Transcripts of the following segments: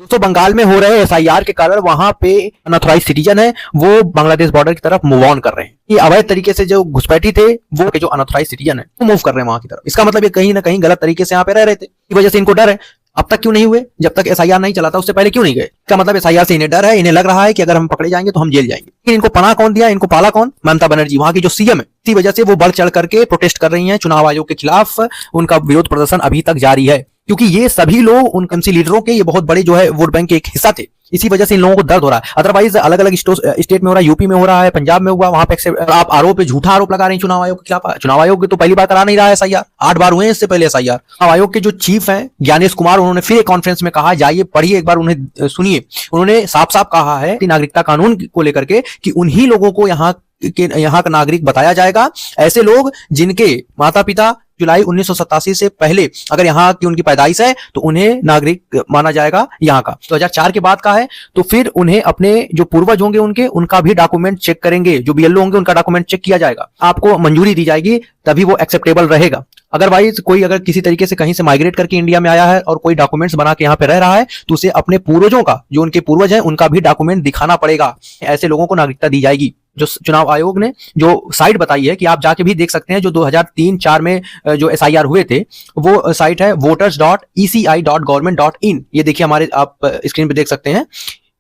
दोस्तों बंगाल में हो रहे एसआईआर के कारण वहां पे अनऑथराइज सिटीजन है वो बांग्लादेश बॉर्डर की तरफ मूव ऑन कर रहे हैं। ये अवैध तरीके से जो घुसपैठी थे वो के जो अनऑथराइज सिटीजन है वो मूव कर रहे हैं वहां की तरफ। इसका मतलब ये कहीं ना कहीं गलत तरीके से यहाँ पे रह रहे थे, इस वजह से इनको डर है। अब तक क्यों नहीं हुए? जब तक एसआईआर नहीं चला था उससे पहले क्यों नहीं गए? इसका मतलब एसआईआर से इन्हें डर है, इन्हें लग रहा है कि अगर हम पकड़े जाएंगे तो हम जेल जाएंगे। लेकिन इनको पनाह कौन दिया, इनको पाला कौन? ममता बनर्जी, वहां की जो सीएम है। इसी वजह से वो बढ़ चढ़ करके प्रोटेस्ट कर रही हैं चुनाव आयोग के खिलाफ। उनका विरोध प्रदर्शन अभी तक जारी है क्योंकि ये सभी लोग उन एमसी लीडरों के ये बहुत बड़े जो है वोट बैंक के एक हिस्सा थे। इसी वजह से इन लोगों को दर्द हो रहा है। अदरवाइज अलग अलग स्टेट में हो रहा है, यूपी में हो रहा है, पंजाब में हुआ, वहां पे आप आरोप पे झूठा आरोप लगा रहे हैं चुनाव आयोग के खिलाफ। चुनाव आयोग तो पहली बार करा नहीं रहा है एसआईआर, 8 बार हुए हैं इससे पहले एसआईआर। चुनाव आयोग के जो चीफ हैं ज्ञानेश कुमार, उन्होंने फिर एक कॉन्फ्रेंस में कहा, जाइए पढ़िए एक बार, उन्हें सुनिए। उन्होंने साफ साफ कहा है कि नागरिकता कानून को लेकर के कि उन्हीं लोगों को यहाँ का नागरिक बताया जाएगा, ऐसे लोग जिनके माता पिता जुलाई 1987 से पहले अगर यहाँ की उनकी पैदाइश है तो उन्हें नागरिक माना जाएगा यहाँ का। 2004 के बाद का है तो फिर उन्हें अपने जो पूर्वज होंगे उनका भी डॉक्यूमेंट चेक करेंगे, जो बीएलओ होंगे उनका डॉक्यूमेंट चेक किया जाएगा, आपको मंजूरी दी जाएगी, तभी वो एक्सेप्टेबल रहेगा। अदरवाइज कोई अगर किसी तरीके से कहीं से माइग्रेट करके इंडिया में आया है और कोई डॉक्यूमेंट्स बना के यहाँ पे रह रहा है तो उसे अपने पूर्वजों का, जो उनके पूर्वज हैं उनका भी डॉक्यूमेंट दिखाना पड़ेगा। ऐसे लोगों को नागरिकता दी जाएगी। जो चुनाव आयोग ने जो साइट बताई है कि आप जाके भी देख सकते हैं, जो 2003-4 में जो एसआईआर हुए थे वो साइट है voters.eci.government.in। ये देखिए हमारे आप स्क्रीन पे देख सकते हैं।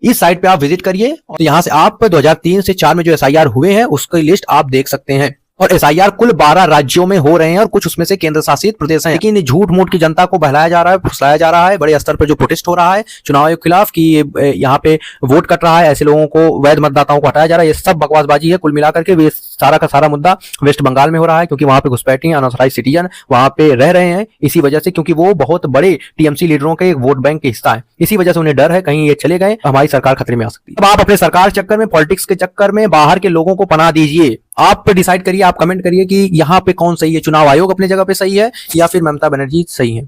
इस साइट पे आप विजिट करिए और यहाँ से आप 2003 से 4 में जो एसआईआर हुए हैं उसकी लिस्ट आप देख सकते हैं। और एसआईआर कुल 12 राज्यों में हो रहे हैं और कुछ उसमें से केंद्र शासित प्रदेश हैं। लेकिन झूठ मूठ की जनता को बहलाया जा रहा है, फुसलाया जा रहा है। बड़े स्तर पर जो प्रोटेस्ट हो रहा है चुनाव आयोग के खिलाफ कि यहाँ पे वोट कट रहा है, ऐसे लोगों को, वैध मतदाताओं को हटाया जा रहा है, ये सब बकवासबाजी है। कुल मिलाकर के सारा का सारा मुद्दा वेस्ट बंगाल में हो रहा है क्योंकि वहां पे घुसपैठी अनऑथराइज सिटीजन वहां पे रह रहे हैं इसी वजह से, क्योंकि वो बहुत बड़े टीएमसी लीडरों के वोट बैंक के हिस्सा है। इसी वजह से उन्हें डर है कहीं ये चले गए हमारी सरकार खतरे में आ सकती है। अब आप अपने सरकार चक्कर में, पॉलिटिक्स के चक्कर में बाहर के लोगों को पनाह दीजिए। आप डिसाइड करिए, आप कमेंट करिए कि यहाँ पे कौन सही है, चुनाव आयोग अपनी जगह पे सही है या फिर ममता बनर्जी सही है।